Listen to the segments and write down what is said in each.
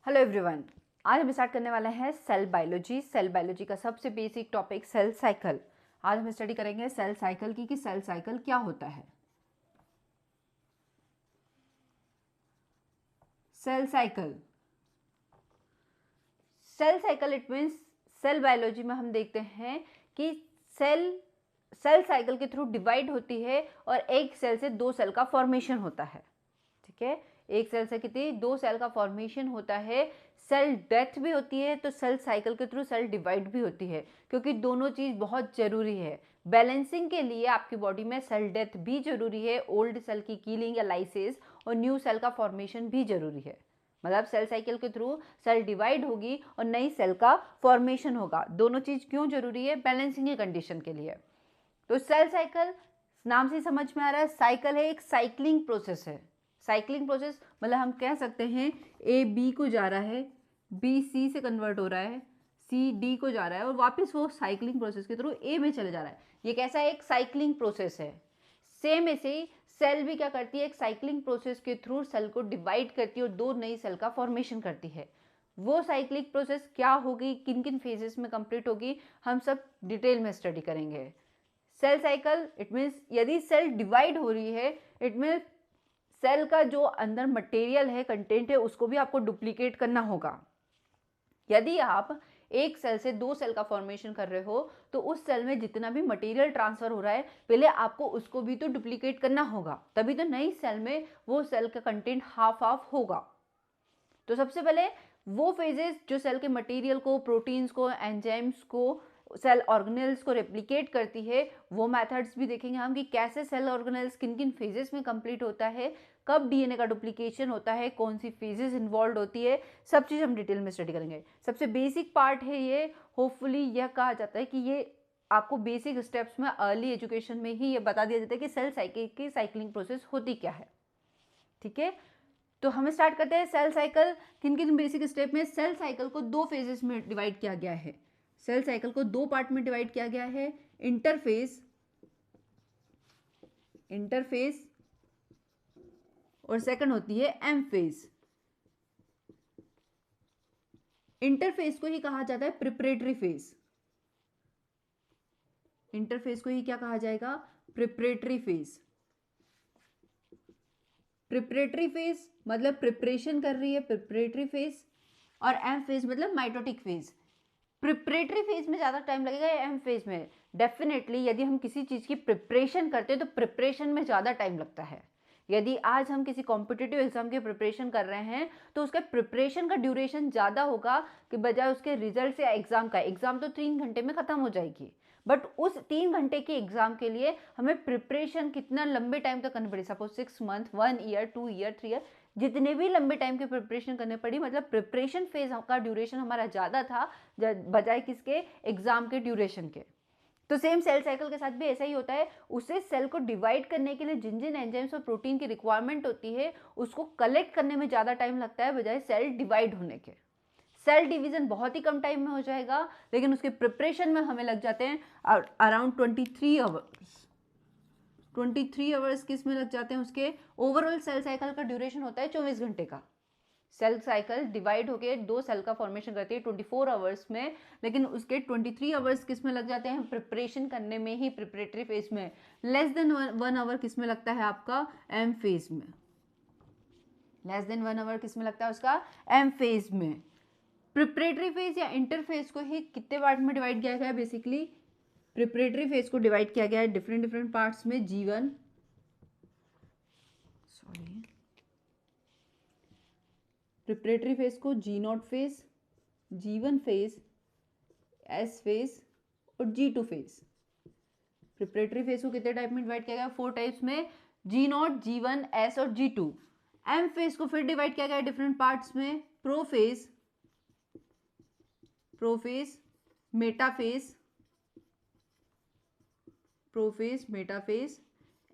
Hello everyone. आज हम start करने वाले हैं सेल बायोलॉजी। सेल बायोलॉजी का सबसे बेसिक टॉपिक सेल साइकिल। आज हम स्टडी करेंगे सेल साइकिल की कि सेल साइकिल क्या होता है। Cell cycle it means cell biology में हम देखते हैं कि सेल साइकिल के थ्रू डिवाइड होती है और एक सेल से दो सेल का फॉर्मेशन होता है। ठीक है, एक सेल से कितनी दो सेल का फॉर्मेशन होता है। सेल डेथ भी होती है तो सेल साइकिल के थ्रू सेल डिवाइड भी होती है, क्योंकि दोनों चीज बहुत जरूरी है बैलेंसिंग के लिए। आपकी बॉडी में सेल डेथ भी जरूरी है, ओल्ड सेल की कीलिंग या लाइसिस, और न्यू सेल का फॉर्मेशन भी जरूरी है। मतलब सेल साइकिल के थ्रू सेल डिवाइड होगी और नई सेल का फॉर्मेशन होगा। दोनों चीज क्यों जरूरी है? बैलेंसिंग की कंडीशन के लिए। तो सेल साइकिल नाम से समझ में आ रहा है, साइकिल है, एक साइक्लिंग प्रोसेस है। साइक्लिंग प्रोसेस मतलब हम कह सकते हैं ए बी को जा रहा है, बी सी से कन्वर्ट हो रहा है, सी डी को जा रहा है और वापस वो साइक्लिंग प्रोसेस के थ्रू ए में चले जा रहा है। ये कैसा एक साइक्लिंग प्रोसेस है। सेम ऐसे ही सेल भी क्या करती है, एक साइक्लिंग प्रोसेस के थ्रू सेल को डिवाइड करती है और दो नई सेल का फॉर्मेशन करती है। वो साइक्लिक प्रोसेस क्या होगी, किन किन फेजेस में कंप्लीट होगी, हम सब डिटेल में स्टडी करेंगे। सेल साइकिल इट मीन्स यदि सेल डिवाइड हो रही है, इट मीन्स सेल का जो अंदर मटेरियल है, कंटेंट है, उसको भी आपको डुप्लीकेट करना होगा। यदि आप एक सेल से दो सेल का फॉर्मेशन कर रहे हो तो उस सेल में जितना भी मटेरियल ट्रांसफर हो रहा है, पहले आपको उसको भी तो डुप्लीकेट करना होगा, तभी तो नई सेल में वो सेल का कंटेंट हाफ हाफ होगा। तो सबसे पहले वो फेजेस जो सेल के मटेरियल को, प्रोटीन्स को, एंजाइम्स को, सेल ऑर्गेनेल्स को रेप्लिकेट करती है, वो मेथड्स भी देखेंगे हम कि कैसे सेल ऑर्गेनेल्स किन किन फेजेस में कंप्लीट होता है, कब डीएनए का डुप्लीकेशन होता है, कौन सी फेजेस इन्वॉल्व होती है, सब चीज़ हम डिटेल में स्टडी करेंगे। सबसे बेसिक पार्ट है ये। होपफुली यह कहा जाता है कि ये आपको बेसिक स्टेप्स में अर्ली एजुकेशन में ही ये बता दिया जाता है कि सेल साइकिल की साइक्लिंग प्रोसेस होती क्या है। ठीक है, तो हम स्टार्ट करते हैं सेल साइकिल। किन किन बेसिक स्टेप में सेल साइकिल को दो फेजेस में डिवाइड किया गया है। सेल साइकिल को दो पार्ट में डिवाइड किया गया है, इंटरफेस और सेकंड होती है एम फेज। इंटरफेस को ही कहा जाता है प्रिपरेटरी फेज। इंटरफेस को ही क्या कहा जाएगा? Preparatory phase. प्रिपरेटरी फेज मतलब प्रिपरेशन कर रही है, प्रिपरेटरी फेज। और एम फेज मतलब माइटोटिक फेज। प्रिपरेटरी फेज में ज़्यादा टाइम लगेगा या एम फेज में? डेफिनेटली यदि हम किसी चीज़ की प्रिपरेशन करते हैं तो प्रिपरेशन में ज़्यादा टाइम लगता है। यदि आज हम किसी कॉम्पिटिटिव एग्जाम की प्रिपरेशन कर रहे हैं तो उसके प्रिपरेशन का ड्यूरेशन ज़्यादा होगा कि बजाय उसके रिजल्ट या एग्जाम का। एग्जाम तो 3 घंटे में ख़त्म हो जाएगी, बट उस 3 घंटे के एग्जाम के लिए हमें प्रिपरेशन कितना लंबे टाइम तक करनी पड़ी। Suppose 6 month, 1 year, 2 year, 3 year, जितने भी लंबे टाइम की प्रिपरेशन करनी पड़ी। मतलब प्रिपरेशन फेज का ड्यूरेशन हमारा ज़्यादा था बजाय किसके? एग्जाम के ड्यूरेशन के। तो सेम सेल साइकिल के साथ भी ऐसा ही होता है। उसे सेल को डिवाइड करने के लिए जिन जिन एंजाइम्स और प्रोटीन की रिक्वायरमेंट होती है उसको कलेक्ट करने में ज़्यादा टाइम लगता है बजाय सेल डिवाइड होने के। सेल डिवीजन बहुत ही कम टाइम में हो जाएगा, लेकिन उसके प्रिपरेशन में हमें लग जाते हैं अराउंड 23 आवर्स। 23 आवर्स किस में लग जाते हैं? उसके ओवरऑल सेल साइकिल का ड्यूरेशन होता है 24 घंटे का। सेल साइकिल डिवाइड होकर दो सेल का फॉर्मेशन करती है 24 आवर्स में, लेकिन उसके 23 आवर्स किस में लग जाते हैं? प्रिपरेशन करने में ही, प्रिपरेटरी फेज में। लेस देन 1 आवर किस में लगता है आपका? एम फेज में। लेस देन 1 आवर किस में लगता है उसका? एम फेज में। प्रिपरेटरी फेज या इंटरफेज को ही कितने पार्ट में डिवाइड किया गया है? बेसिकली प्रिपरेटरी फेज को डिवाइड किया गया है डिफरेंट पार्ट्स में। G1 प्रिपरेटरी फेज को G0 phase, G1 phase, S phase और G2 फेज। प्रिपरेटरी फेज को कितने टाइप में डिवाइड किया गया? 4 टाइप्स में, G0, G1, S और G2। एम फेज को फिर डिवाइड किया गया डिफरेंट पार्ट्स में, प्रोफेज, मेटाफेज,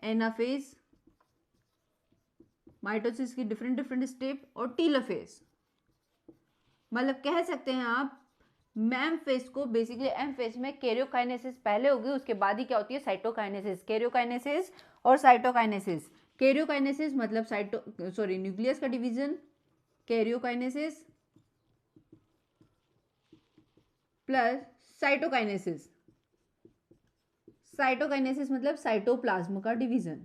एनाफेज, माइटोसिस की डिफरेंट स्टेप और टीलोफेज। मतलब कह सकते हैं आप मैम फेज को बेसिकली एम फेज में कैरियोकाइनेसिस पहले होगी, उसके बाद ही क्या होती है? साइटोकाइनेसिस। कैरियोकाइनेसिस और साइटोकाइनेसिस। कैरियोकाइनेसिस मतलब न्यूक्लियस का division, karyokinesis plus cytokinesis. Cytokinesis मतलब साइटोप्लाज्म का डिवीजन।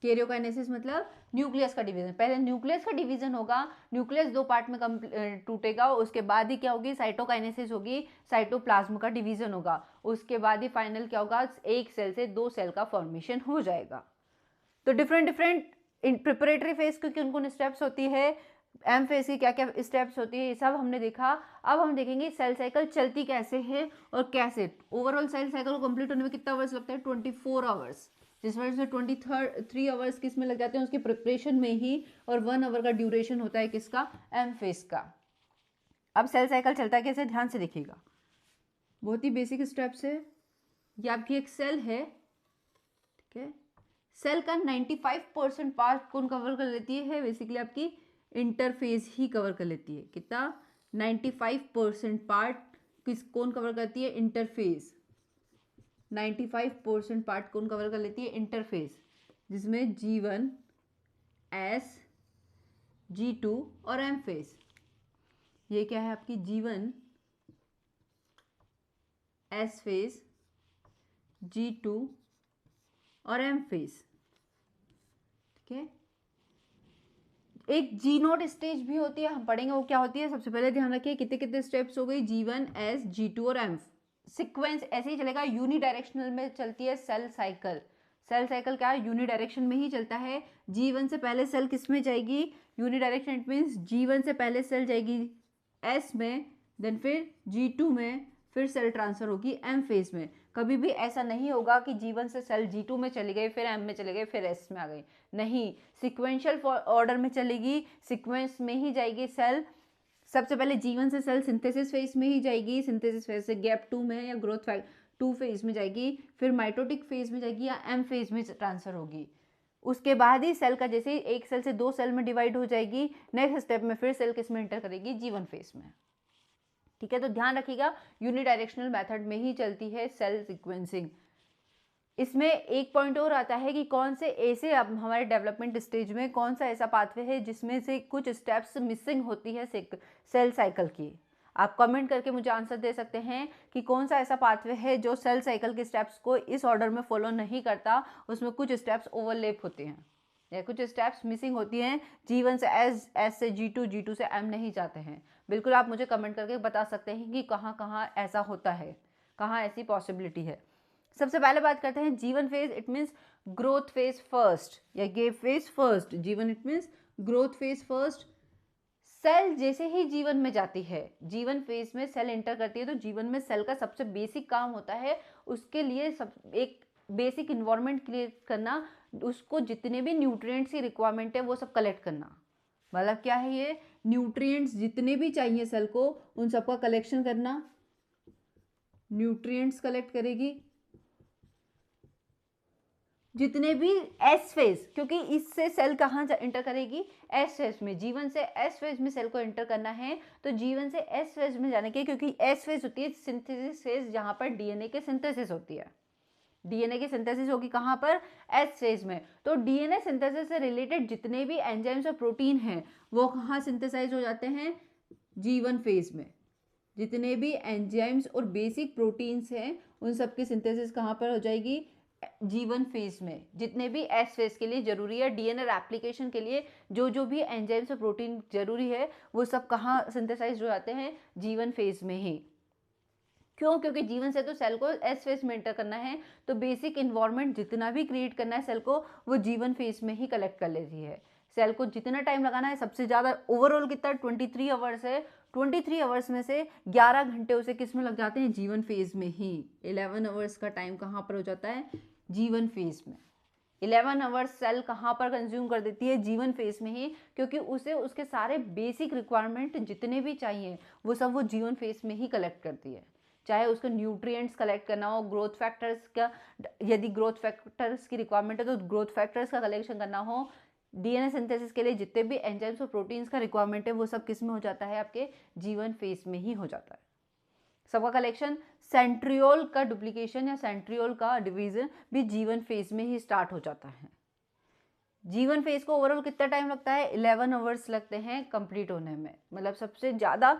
कैरियोकाइनेसिस मतलब न्यूक्लियस का डिवीजन। पहले न्यूक्लियस का डिवीजन होगा, न्यूक्लियस दो पार्ट में टूटेगा, उसके बाद ही क्या होगी, साइटोकाइनेसिस होगी, साइटोप्लाज्म का डिवीजन होगा, उसके बाद ही फाइनल क्या होगा, एक सेल से दो सेल का फॉर्मेशन हो जाएगा। तो डिफरेंट प्रिपरेटरी फेज की कौन कौन स्टेप्स होती है, एम फेज की क्या क्या स्टेप्स होती है, ये सब हमने देखा। अब हम देखेंगे सेल साइकिल चलती कैसे है और कैसे। ओवरऑल सेल साइकिल को कंप्लीट होने में कितना आवर्स लगता है, 24 आवर्स, जिस वजह से 23 आवर्स किस में लग जाते हैं, उसके प्रिपरेशन में ही, और 1 आवर का ड्यूरेशन होता है किसका, एम फेज का। अब सेल साइकिल चलता है कैसे, ध्यान से देखिएगा, बहुत ही बेसिक स्टेप्स है। ये आपकी एक सेल है, ठीक है। सेल का 95% पार्ट कौन कवर कर लेती है, बेसिकली आपकी इंटरफेस ही कवर कर लेती है। कितना, 95% पार्ट कौन कवर करती है, इंटरफेस। 95% पार्ट कौन कवर कर लेती है, इंटरफेस, जिसमें G1, S, G2 और M फेज। ये क्या है आपकी G1, S फेज, G2 और M फेज, ठीक है। एक जी नोट स्टेज भी होती है, हम पढ़ेंगे वो क्या होती है। सबसे पहले ध्यान रखिए कितने कितने स्टेप्स हो गई, G1, S, G2 और M। सीक्वेंस ऐसे ही चलेगा, यूनिडायरेक्शनल में चलती है सेल साइकिल। सेल साइकिल क्या है, यूनिडायरेक्शन में ही चलता है। G1 से पहले सेल किस में जाएगी, यूनिडायरेक्शन, इट मीन्स G1 से पहले सेल जाएगी S में, देन फिर G2 में, फिर सेल ट्रांसफर होगी M फेज में। कभी भी ऐसा नहीं होगा कि G1 से सेल G2 में चली गई, फिर M में चले गए, फिर S में आ गई, नहीं, सिक्वेंशियल ऑर्डर में चलेगी, सीक्वेंस में ही जाएगी सेल। सबसे पहले G1 से सेल सिंथेसिस फेज में ही जाएगी, सिंथेसिस फेज से गैप 2 में या ग्रोथ 2 फेज में जाएगी, फिर माइटोटिक फेज में जाएगी या M फेज में ट्रांसफर होगी। उसके बाद ही सेल का जैसे एक सेल से दो सेल में डिवाइड हो जाएगी, नेक्स्ट स्टेप में फिर सेल किस में एंटर करेगी, G1 फेज में, ठीक है। तो ध्यान रखिएगा यूनिडायरेक्शनल मेथड में ही चलती है सेल सीक्वेंसिंग। इसमें एक पॉइंट और आता है कि कौन से ऐसे अब हमारे डेवलपमेंट स्टेज में कौन सा ऐसा पाथवे है जिसमें से कुछ स्टेप्स मिसिंग होती है सेल साइकिल की। आप कमेंट करके मुझे आंसर दे सकते हैं कि कौन सा ऐसा पाथवे है जो सेल साइकिल के स्टेप्स को इस ऑर्डर में फॉलो नहीं करता, उसमें कुछ स्टेप्स ओवरलैप होते हैं या कुछ स्टेप्स मिसिंग होती हैं। G1 से S से G2, G2 से M नहीं जाते हैं। बिल्कुल आप मुझे कमेंट करके बता सकते हैं कि कहाँ कहाँ ऐसा होता है, कहाँ ऐसी पॉसिबिलिटी है। सबसे पहले बात करते हैं G1 phase, it means growth phase first या gap phase first. G1 it means growth phase first. Cell जैसे ही G1 में जाती है, G1 फेज में सेल एंटर करती है, तो G1 में सेल का सबसे बेसिक काम होता है उसके लिए एक बेसिक इन्वायरमेंट क्रिएट करना, उसको जितने भी न्यूट्रिएंट्स की रिक्वायरमेंट है वो सब कलेक्ट करना। मतलब क्या है ये, न्यूट्रिएंट्स जितने भी चाहिए सेल को उन सबका कलेक्शन करना, न्यूट्रिएंट्स कलेक्ट करेगी जितने भी एस फेज, क्योंकि इससे सेल कहाँ एंटर करेगी, एस फेज में। G1 से एस फेज में सेल को एंटर करना है, तो G1 से एस फेज में जाने के, क्योंकि एस फेज होती है सिंथेसिस फेज, जहाँ पर डीएनए के सिंथेसिस होती है। डीएनए की सिंथेसिस होगी कहाँ पर, एस फेज में। तो डीएनए सिंथेसिस से रिलेटेड जितने भी एंजाइम्स और प्रोटीन हैं वो कहाँ सिंथेसाइज हो जाते हैं, G1 फेज में। जितने भी एंजाइम्स और बेसिक प्रोटीन्स हैं उन सब की सिंथेसिस कहाँ पर हो जाएगी, G1 फेज में। जितने भी एस फेज के लिए जरूरी है, डीएनए रेप्लिकेशन के लिए जो भी एंजाइम्स और प्रोटीन जरूरी है वो सब कहाँ सिंथेसाइज हो जाते हैं, G1 फेज में ही। क्यों, क्योंकि G1 से तो सेल को एस फेज में एंटर करना है, तो बेसिक इन्वायरमेंट जितना भी क्रिएट करना है सेल को वो G1 फेज में ही कलेक्ट कर लेती है। सेल को जितना टाइम लगाना है, सबसे ज़्यादा ओवरऑल कितना 23 आवर्स है, 23 आवर्स में से 11 घंटे उसे किस में लग जाते हैं, G1 फेज में ही। 11 आवर्स का टाइम कहाँ पर हो जाता है, G1 फेज में। 11 आवर्स सेल कहाँ पर कंज्यूम कर देती है, G1 फेज में ही, क्योंकि उसे उसके सारे बेसिक रिक्वायरमेंट जितने भी चाहिए वो सब वो G1 फेज में ही कलेक्ट करती है। चाहे उसको न्यूट्रिएंट्स कलेक्ट करना हो, ग्रोथ फैक्टर्स का, यदि ग्रोथ फैक्टर्स की रिक्वायरमेंट है तो ग्रोथ फैक्टर्स का कलेक्शन करना हो, डीएनए सिंथेसिस के लिए जितने भी एंजाइम्स और प्रोटीन्स का रिक्वायरमेंट है वो सब किस में हो जाता है, आपके G1 फेज में ही हो जाता है सबका कलेक्शन। सेंट्रियोल का डुप्लीकेशन या सेंट्रियोल का डिवीजन भी G1 फेज में ही स्टार्ट हो जाता है। G1 फेज को ओवरऑल कितना टाइम लगता है, 11 आवर्स लगते हैं कंप्लीट होने में। मतलब सबसे ज़्यादा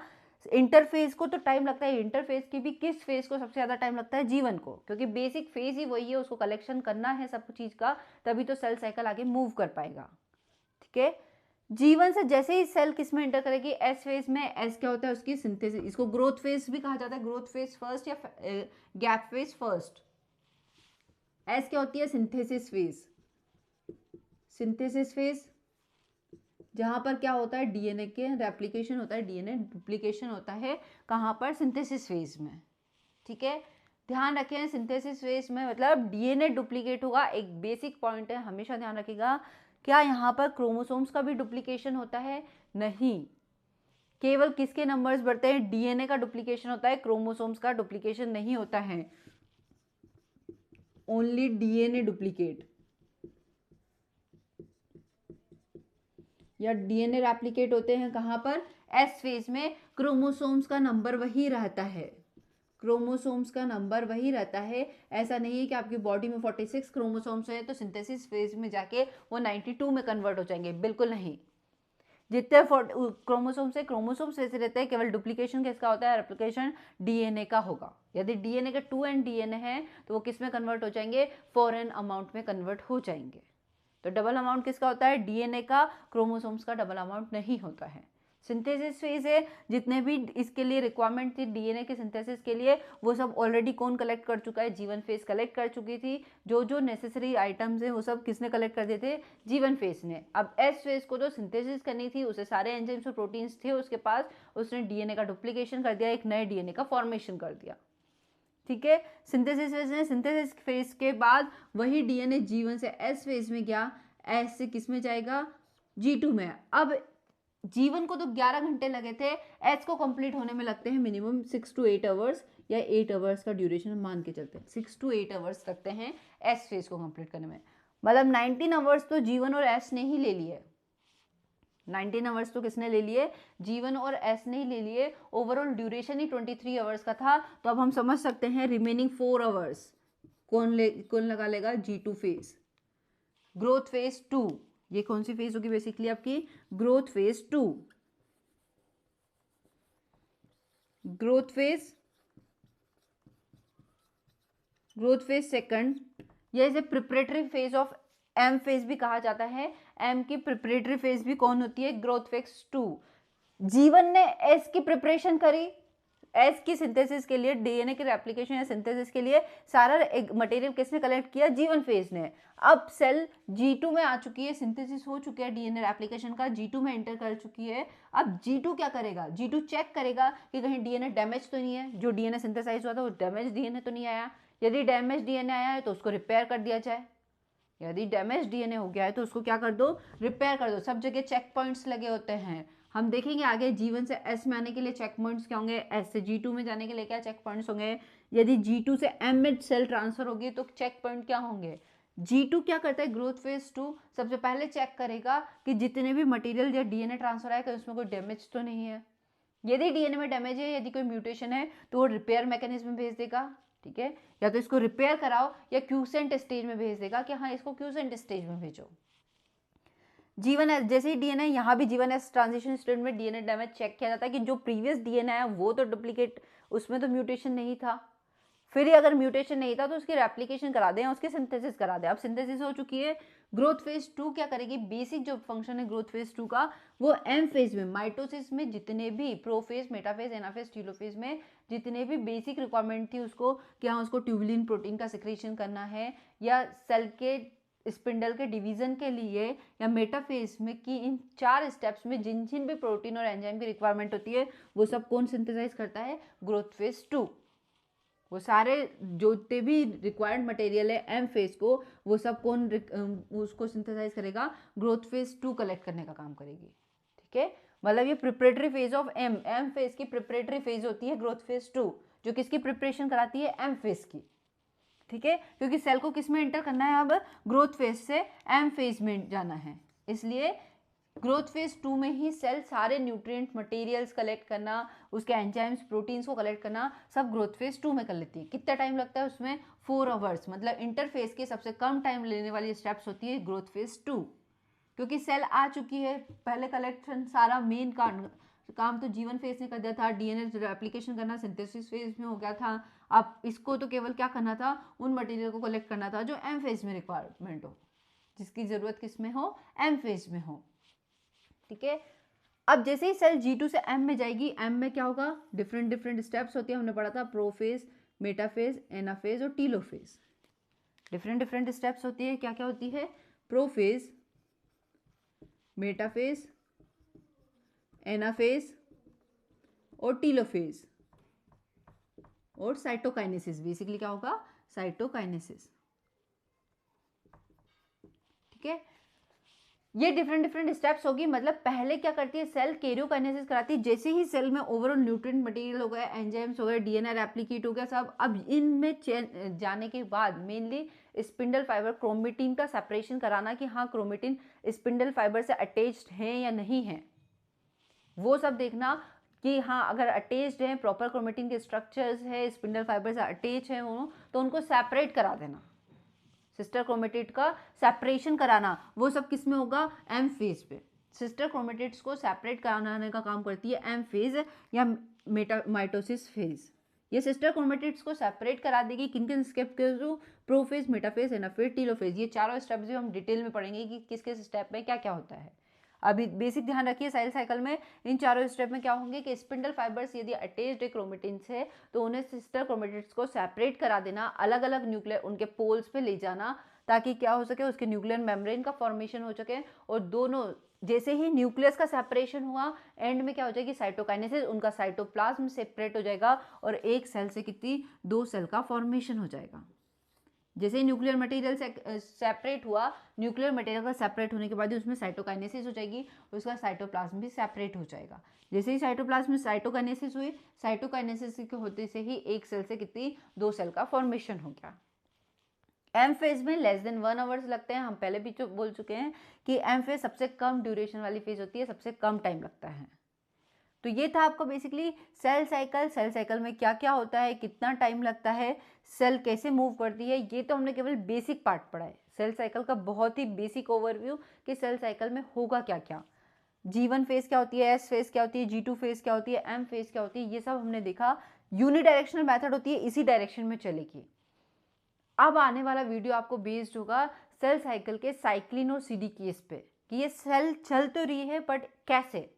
इंटरफेज को तो टाइम लगता है, इंटरफेज की भी किस फेज को सबसे ज़्यादा टाइम लगता है? जीवन को, क्योंकि बेसिक फेज ही वही है, उसको कलेक्शन करना है सब चीज़ का, तभी तो सेल साइकिल आगे मूव कर पाएगा। ठीक है, जीवन से जैसे ही सेल किस में एंटर करेगी? एस फेज में। एस क्या होता है? उसकी सिंथेसिस, इसको ग्रोथ फेज भी कहा जाता है, ग्रोथ फेज फर्स्ट या गैप फेज फर्स्ट। एस क्या होती है? Synthesis phase. सिंथेसिस फेज जहां पर क्या होता है? डीएनए के रेप्लिकेशन होता है, डीएनए डुप्लीकेशन होता है, कहां पर? सिंथेसिस फेज में। ठीक है, ध्यान रखें सिंथेसिस फेज में मतलब डीएनए डुप्लीकेट होगा। एक बेसिक पॉइंट है, हमेशा ध्यान रखिएगा। क्या यहाँ पर क्रोमोसोम्स का भी डुप्लीकेशन होता है? नहीं, केवल किसके नंबर्स बढ़ते हैं? डीएनए का डुप्लीकेशन होता है, क्रोमोसोम्स का डुप्लीकेशन नहीं होता है। ओनली डीएनए डुप्लीकेट या डीएनए रेप्लिकेट होते हैं कहां पर? एस फेज में। क्रोमोसोम्स का नंबर वही रहता है, क्रोमोसोम्स का नंबर वही रहता है। ऐसा नहीं है कि आपकी बॉडी में 46 क्रोमोसोम्स है तो सिंथेसिस फेज में जाके वो 92 में कन्वर्ट हो जाएंगे, बिल्कुल नहीं। जितने क्रोमोसोम्स है, क्रोमोसोम्स वैसे रहते हैं, केवल डुप्लीकेशन किसका होता है? रेप्लिकेशन डीएनए का होगा। यदि डीएनए के 2n डीएनए है तो वो किस में कन्वर्ट हो जाएंगे? 4n अमाउंट में कन्वर्ट हो जाएंगे। तो डबल अमाउंट किसका होता है? डीएनए का। क्रोमोसोम्स का डबल अमाउंट नहीं होता है। सिंथेसिस फेज है, जितने भी इसके लिए रिक्वायरमेंट थी डीएनए के सिंथेसिस के लिए, वो सब ऑलरेडी कौन कलेक्ट कर चुका है? जीवन फेज कलेक्ट कर चुकी थी। जो जो नेसेसरी आइटम्स हैं वो सब किसने कलेक्ट कर दिए थे? जीवन फेज ने। अब एस फेज को तो सिंथेसिस करनी थी, उसे सारे एंजाइम्स और प्रोटीन्स थे उसके पास, उसने डीएनए का डुप्लीकेशन कर दिया, एक नए डीएनए का फॉर्मेशन कर दिया। ठीक है, सिंथेसिस फेज है। सिंथेसिस फेज के बाद वही डीएनए जीवन से एस फेज में गया, एस से किस में जाएगा? G2 में। अब जीवन को तो 11 घंटे लगे थे, एस को कंप्लीट होने में लगते हैं मिनिमम 6 to 8 आवर्स या 8 आवर्स का ड्यूरेशन हम मान के चलते हैं। 6 to 8 आवर्स लगते हैं एस फेज को कंप्लीट करने में। मतलब 19 आवर्स तो जीवन और एस ने ही ले लिए। 19 आवर्स तो किसने ले लिए? जीवन और एस ने ही ले लिए। ओवरऑल ड्यूरेशन ही 23 आवर्स का था। तो अब हम समझ सकते हैं रिमेनिंग 4 आवर्स कौन लगा लेगा? G2 phase, growth phase 2। ये कौन सी फेज होगी बेसिकली? आपकी growth phase 2। Growth phase second, या इसे preparatory phase of M phase भी कहा जाता है। एम की प्रिपरेटरी फेज भी कौन होती है? Growth phase 2। जीवन ने एस की प्रिपरेशन करी, एस की सिंथेसिस के लिए, डीएनए के रेप्लिकेशन या सिंथेसिस के लिए सारा मटेरियल किसने कलेक्ट किया? जीवन फेज ने। अब सेल G2 में आ चुकी है, सिंथेसिस हो चुका है डीएनए रेप्लिकेशन का, G2 में एंटर कर चुकी है। अब G2 क्या करेगा? G2 चेक करेगा कि कहीं डीएनए डैमेज तो नहीं है, जो डीएनए सिंथेसाइज हुआ था वो डैमेज डीएनए तो नहीं आया। यदि डैमेज डीएनए आया है तो उसको रिपेयर कर दिया जाए। यदि डैमेज डीएनए हो गया है तो उसको क्या कर दो? रिपेयर कर दो। सब जगह चेक पॉइंट्स लगे होते हैं। हम देखेंगे आगे जीवन से एस में आने के लिए चेक पॉइंट्स क्या होंगे, एस से G2 में जाने के लिए क्या चेक पॉइंट्स होंगे। यदि G2 से M में सेल ट्रांसफर होगी तो चेक पॉइंट क्या होंगे? G2 क्या करता है? ग्रोथ फेज 2 सबसे पहले चेक करेगा कि जितने भी मटेरियल या डीएनए ट्रांसफर आएगा उसमें कोई डैमेज तो नहीं है। यदि डीएनए में डैमेज है, यदि कोई म्यूटेशन है तो वो रिपेयर मैकेनिज्म भेज देगा। ठीक है, या तो इसको रिपेयर कराओ या क्यूसेंट स्टेज में भेज देगा कि हाँ इसको क्यूसेंट स्टेज में भेजो। जीवन एस, जैसे ही डीएनए, यहाँ भी जीवन एस ट्रांजिशन स्टेट में डीएनए डैमेज चेक किया जाता है कि जो प्रीवियस डीएनए है वो तो डुप्लीकेट, उसमें तो म्यूटेशन नहीं था। फिर अगर म्यूटेशन नहीं था तो उसकी रेप्लिकेशन करा दें, उसकी सिंथेसिस करा दें। अब सिंथेसिस हो चुकी है। ग्रोथ फेज 2 क्या करेगी? बेसिक जो फंक्शन है ग्रोथ फेज 2 का, वो एम फेज में माइटोसिस में जितने भी प्रोफेज, मेटाफेज, एनाफेज, टीलोफेज में जितने भी बेसिक रिक्वायरमेंट थी उसको, क्या उसको ट्यूबुलिन प्रोटीन का सिक्रेशन करना है, या सेल के स्पिंडल के डिवीजन के लिए, या मेटाफेज में कि इन 4 स्टेप्स में जिन जिन भी प्रोटीन और एंजाइम की रिक्वायरमेंट होती है वो सब कौन सिंथेसाइज करता है? Growth phase 2। वो सारे जोते भी रिक्वायर्ड मटेरियल है एम फेज को, वो सब कौन उसको सिंथेसाइज करेगा? ग्रोथ फेज 2 कलेक्ट करने का काम करेगी। ठीक है, मतलब ये preparatory phase of M phase की प्रिपरेटरी फेज होती है ग्रोथ फेज 2, जो किसकी प्रिपरेशन कराती है? एम फेज की। ठीक है, क्योंकि सेल को किस में एंटर करना है? अब ग्रोथ फेज से एम फेज में जाना है, इसलिए ग्रोथ फेज 2 में ही सेल सारे न्यूट्रिएंट मटेरियल्स कलेक्ट करना, उसके एंजाइम्स, प्रोटीन्स को कलेक्ट करना सब ग्रोथ फेज 2 में कर लेती है। कितना टाइम लगता है उसमें? 4 आवर्स। मतलब इंटरफेज के सबसे कम टाइम लेने वाली स्टेप्स होती है ग्रोथ फेज 2, क्योंकि सेल आ चुकी है, पहले कलेक्शन सारा मेन काम तो G1 फेज ने कर दिया था, डीएनए रेप्लिकेशन करना सिंथेसिस फेज में हो गया था। अब इसको तो केवल क्या करना था, उन मटेरियल को कलेक्ट करना था जो एम फेज में रिक्वायरमेंट हो, जिसकी जरूरत किस में हो, एम फेज में हो। ठीक है, अब जैसे ही सेल G2 से M में जाएगी, M में क्या होगा, डिफरेंट डिफरेंट स्टेप्स होती है, हमने पढ़ा था प्रोफेज, मेटाफेज, एनाफेज और टीलोफेज। डिफरेंट डिफरेंट स्टेप्स होती है, क्या क्या होती है, प्रोफेज, मेटाफेज, एनाफेज और टीलोफेज और साइटोकाइनेसिस। बेसिकली क्या होगा, साइटोकाइनेसिस। ठीक है, ये डिफरेंट डिफरेंट स्टेप्स होगी। मतलब पहले क्या करती है सेल, कैरियोकाइनेसिस कराती है। जैसे ही सेल में ओवरऑल न्यूट्रिएंट मटेरियल हो गया, एंजाइम्स हो गए, डीएनए रेप्लिकेट हो गया सब, अब इनमें जाने के बाद मेनली स्पिंडल फाइबर क्रोमेटिन का सेपरेशन कराना कि हाँ क्रोमेटिन स्पिंडल फाइबर से अटैच्ड है या नहीं है, वो सब देखना कि हाँ अगर अटैच्ड है, प्रॉपर क्रोमेटिन के स्ट्रक्चर्स है, स्पिंडल फाइबर से अटैच है वो, तो उनको सेपरेट करा देना, सिस्टर क्रोमेटिड का सेपरेशन कराना। वो सब किस में होगा, एम फेज पे। सिस्टर क्रोमेटिड्स को सेपरेट कराने का काम करती है एम फेज या माइटोसिस फेज। ये सिस्टर क्रोमेटिड्स को सेपरेट करा देगी किन किन स्टेप के through, prophase, metaphase, anaphase, telophase. ये चारों स्टेप्स भी हम डिटेल में पढ़ेंगे कि किस किस स्टेप में क्या क्या होता है। अभी बेसिक ध्यान रखिए सेल साइकिल में इन चारों स्टेप में क्या होंगे कि स्पिंडल फाइबर्स यदि अटैच्ड है क्रोमेटिन से, तो उन्हें सिस्टर क्रोमेटिड्स को सेपरेट करा देना, अलग अलग न्यूक्लियर उनके पोल्स पे ले जाना, ताकि क्या हो सके, उसके न्यूक्लियर मेम्ब्रेन का फॉर्मेशन हो सके। और दोनों जैसे ही न्यूक्लियस का सेपरेशन हुआ, एंड में क्या हो जाएगी, साइटोकाइनेसिस, उनका साइटोप्लाज्म सेपरेट हो जाएगा और एक सेल से कितनी, 2 सेल का फॉर्मेशन हो जाएगा। जैसे ही न्यूक्लियर मटेरियल सेपरेट हुआ, न्यूक्लियर मटेरियल का सेपरेट होने के बाद ही उसमें साइटोकाइनेसिस हो जाएगी, उसका साइटोप्लाज्म भी सेपरेट हो जाएगा। जैसे ही साइटोप्लाज्म में साइटोकाइनेसिस हुई, साइटोकाइनेसिस के होते से ही एक सेल से कितनी, 2 सेल का फॉर्मेशन हो गया। एम फेज में लेस देन 1 आवर्स लगते हैं। हम पहले भी जो बोल चुके हैं कि एम फेज सबसे कम ड्यूरेशन वाली फेज होती है, सबसे कम टाइम लगता है। तो ये था आपका basically cell cycle. Cell cycle में क्या क्या होता है, कितना टाइम लगता है, सेल कैसे मूव करती है, ये तो हमने केवल बेसिक पार्ट पढ़ा है। सेल साइकिल का बहुत ही बेसिक ओवरव्यू कि सेल साइकिल में होगा क्या क्या, G1 फेज क्या होती है, S फेज क्या होती है, G2 फेज क्या होती है, M फेज क्या होती है, ये सब हमने देखा। यूनिडायरेक्शनल मेथड होती है, इसी डायरेक्शन में चलेगी। अब आने वाला वीडियो आपको बेस्ड होगा सेल साइकिल के साइक्लिन और CD केस पे, कि ये सेल चल तो रही है बट कैसे,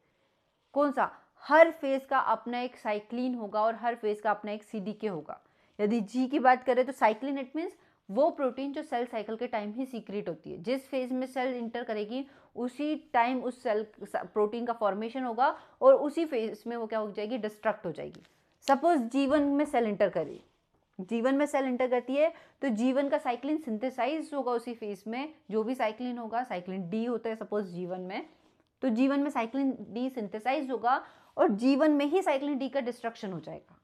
कौन सा, हर फेज का अपना एक साइक्लिन होगा और हर फेज का अपना एक CDK होगा। यदि G की बात करें तो साइक्लिन इट मीन्स वो प्रोटीन जो सेल साइकिल के टाइम ही सीक्रेट होती है। जिस फेज में सेल इंटर करेगी उसी टाइम उस सेल प्रोटीन का फॉर्मेशन होगा और उसी फेज में वो क्या हो जाएगी, डिस्ट्रक्ट हो जाएगी। सपोज G1 में सेल इंटर करी, G1 में सेल इंटर करती है तो G1 का साइक्लिन सिंथेसाइज होगा उसी फेज में, जो भी साइक्लिन होगा, साइक्लिन D होता है सपोज G1 में, तो G1 में साइक्लिन D सिंथेसाइज होगा और G1 में ही साइक्लिन D का डिस्ट्रक्शन हो जाएगा।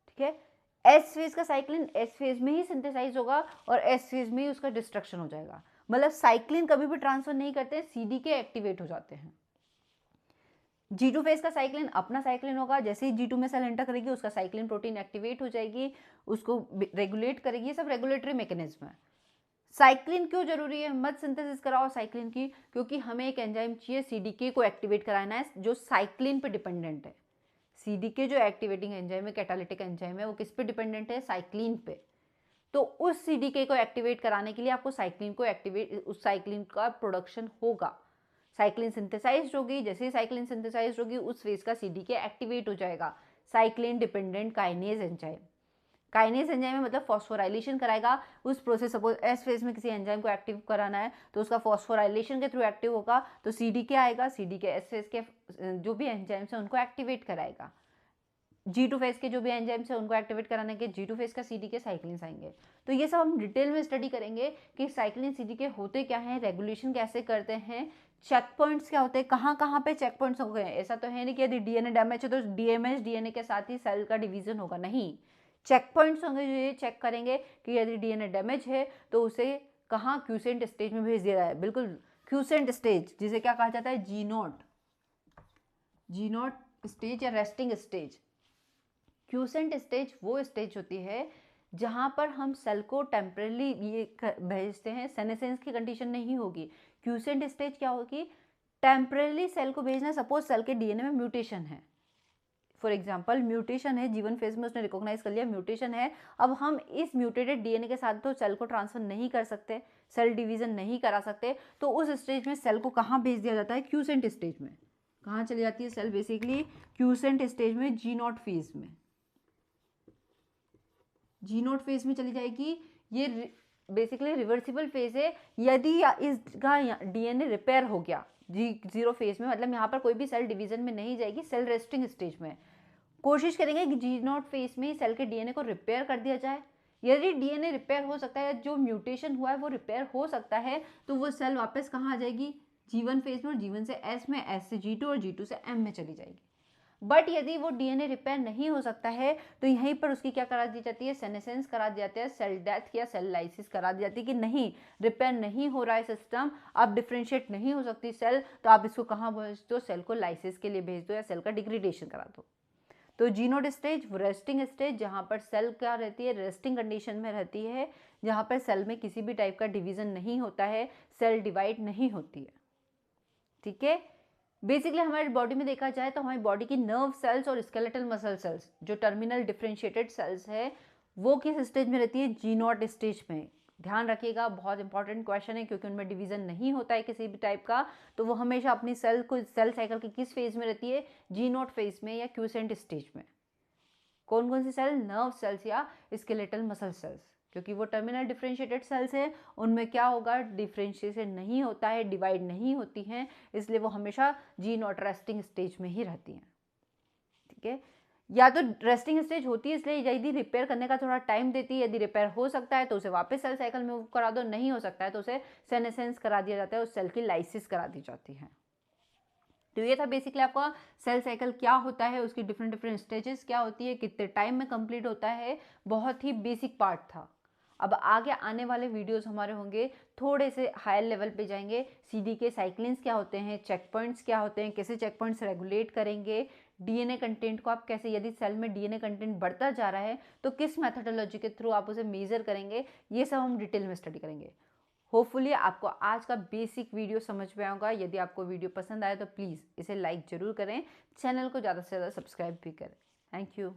ठीक है, S फेज का साइक्लिन S फेज में ही सिंथेसाइज होगा और S फेज में ही उसका डिस्ट्रक्शन हो जाएगा। मतलब साइक्लिन कभी भी ट्रांसफर नहीं करते, CDK एक्टिवेट हो जाते हैं। G2 फेज का साइक्लिन अपना साइक्लिन होगा, जैसे ही G2 में सेल एंटर करेगी उसका साइक्लिन प्रोटीन एक्टिवेट हो जाएगी, उसको रेगुलेट करेगी। ये सब रेगुलेटरी मैकेनिज्म है। साइक्लिन क्यों जरूरी है, मत सिंथेसिस कराओ साइक्लिन की, क्योंकि हमें एक एंजाइम चाहिए CDK को एक्टिवेट कराना है जो साइक्लिन पे डिपेंडेंट है। CDK जो एक्टिवेटिंग एंजाइम है, कैटालिटिक एंजाइम है, वो किस पे डिपेंडेंट है, साइक्लिन पे। तो उस CDK को एक्टिवेट कराने के लिए आपको साइक्लिन को एक्टिवेट, उस साइक्लिन का प्रोडक्शन होगा। साइक्लिन सिंथेसाइज होगी, जैसे ही साइक्लिन सिंथेसाइज होगी उस फेज का CDK एक्टिवेट हो जाएगा। Cyclin dependent kinase enzyme, kinase enzyme में मतलब फॉस्फोराइलेशन कराएगा उस प्रोसेस। सपोज एस फेज में किसी एंजाइम को एक्टिव कराना है तो उसका फॉस्फोराइलेशन के थ्रू एक्टिव होगा, तो CDK आएगा, CDK एस फेज के जो भी एंजाइम्स हैं उनको एक्टिवेट कराएगा। G2 फेज के जो भी एंजाइम्स हैं उनको एक्टिवेट कराने के G2 फेज का CDK साइक्लिन आएंगे। तो ये सब हम डिटेल में स्टडी करेंगे कि साइक्लिन CDK होते क्या हैं, रेगुलेशन कैसे करते हैं, चेक पॉइंट्स क्या होते हैं, कहाँ कहाँ पे चेक पॉइंट्स हो गए। ऐसा तो है नहीं कि यदि DNA डैमेज है तो DMH DNA के साथ ही सेल का डिवीजन होगा, नहीं। चेक पॉइंट्स होंगे जो ये चेक करेंगे कि यदि DNA डैमेज है तो उसे कहाँ, क्यूसेंट स्टेज में भेज दिया है। बिल्कुल क्यूसेंट स्टेज, जिसे क्या कहा जाता है, जी नॉट स्टेज या रेस्टिंग स्टेज। क्यूसेंट स्टेज वो स्टेज होती है जहाँ पर हम सेल को टेम्परेली ये भेजते हैं, सेनेसेंस की कंडीशन नहीं होगी। क्यूसेंट स्टेज क्या होगी, टेम्परेली सेल को भेजना, सपोज सेल के डीएनए में म्यूटेशन है, फॉर एग्जाम्पल म्यूटेशन है, जीवन फेज में उसने रिकॉग्नाइज कर लिया म्यूटेशन है, अब हम इस म्यूटेटेड डीएनए के साथ तो सेल को ट्रांसफर नहीं कर सकते, सेल डिवीजन नहीं करा सकते, तो उस स्टेज में सेल को कहाँ भेज दिया जाता है, क्यूसेंट स्टेज में। कहाँ चली जाती है सेल, बेसिकली क्यूसेंट स्टेज में, जी नॉट फेज में, जी नॉट फेज में चली जाएगी। ये बेसिकली रिवर्सिबल फेज है। यदि इसका डीएनए रिपेयर हो गया जी0 फेज में, मतलब यहाँ पर कोई भी सेल डिवीजन में नहीं जाएगी, सेल रेस्टिंग स्टेज में कोशिश करेंगे कि जी0 फेज में ही सेल के डीएनए को रिपेयर कर दिया जाए। यदि डीएनए रिपेयर हो सकता है, जो म्यूटेशन हुआ है वो रिपेयर हो सकता है, तो वो सेल वापस कहाँ आ जाएगी, जी1 फेज में, और जी1 से एस में, एस से जी2 और जी2 से एम में चली जाएगी। बट यदि वो डीएनए रिपेयर नहीं हो सकता है तो यहीं पर उसकी क्या करा दी जाती है, सेनेसेंस करा दिया जाता है, सेल डेथ या सेल लाइसिस करा दी जाती है कि नहीं रिपेयर नहीं हो रहा है सिस्टम, अब डिफ्रेंशिएट नहीं हो सकती सेल, तो आप इसको कहाँ भेज दो, सेल को लाइसिस के लिए भेज दो या सेल का डिग्रेडेशन करा दो। तो जी नॉट स्टेज रेस्टिंग स्टेज, जहाँ पर सेल क्या रहती है, रेस्टिंग कंडीशन में रहती है, जहाँ पर सेल में किसी भी टाइप का डिवीजन नहीं होता है, सेल डिवाइड नहीं होती है। ठीक है, बेसिकली हमारी बॉडी में देखा जाए तो हमारी बॉडी की नर्व सेल्स और स्केलेटल मसल सेल्स, जो टर्मिनल डिफरेंशिएटेड सेल्स है, वो किस स्टेज में रहती है, जी नॉट स्टेज में। ध्यान रखिएगा, बहुत इंपॉर्टेंट क्वेश्चन है, क्योंकि उनमें डिवीजन नहीं होता है किसी भी टाइप का, तो वो हमेशा अपनी सेल को सेल साइकिल की किस फेज में रहती है, जी नॉट फेज में या क्यूसेंट स्टेज में। कौन कौन सी सेल, नर्व सेल्स या स्केलेटल मसल सेल्स, क्योंकि वो टर्मिनल डिफरेंशिएटेड सेल्स है, उनमें क्या होगा, डिफरेंशिएशन नहीं होता है, डिवाइड नहीं होती हैं, इसलिए वो हमेशा जी नॉट रेस्टिंग स्टेज में ही रहती हैं। ठीक है, या तो रेस्टिंग स्टेज होती है इसलिए यदि रिपेयर करने का थोड़ा टाइम देती है, यदि रिपेयर हो सकता है तो उसे वापस सेल साइकिल में मूव करा दो, नहीं हो सकता है तो उसे सेनेसेंस करा दिया जाता है, उस सेल की लाइसिस करा दी जाती है। तो ये था बेसिकली आपका सेल साइकिल क्या होता है, उसकी डिफरेंट डिफरेंट स्टेजेस क्या होती है, कितने टाइम में कंप्लीट होता है, बहुत ही बेसिक पार्ट था। अब आगे आने वाले वीडियोस हमारे होंगे थोड़े से हायर लेवल पे जाएंगे, सीडी के साइक्लिन्स क्या होते हैं, चेक पॉइंट्स क्या होते हैं, कैसे चेक पॉइंट्स रेगुलेट करेंगे, डीएनए कंटेंट को आप कैसे, यदि सेल में डीएनए कंटेंट बढ़ता जा रहा है तो किस मेथोडोलॉजी के थ्रू आप उसे मेजर करेंगे, ये सब हम डिटेल में स्टडी करेंगे। होपफुली आपको आज का बेसिक वीडियो समझ में आएगा। यदि आपको वीडियो पसंद आए तो प्लीज़ इसे लाइक ज़रूर करें, चैनल को ज़्यादा से ज़्यादा सब्सक्राइब भी करें। Thank you.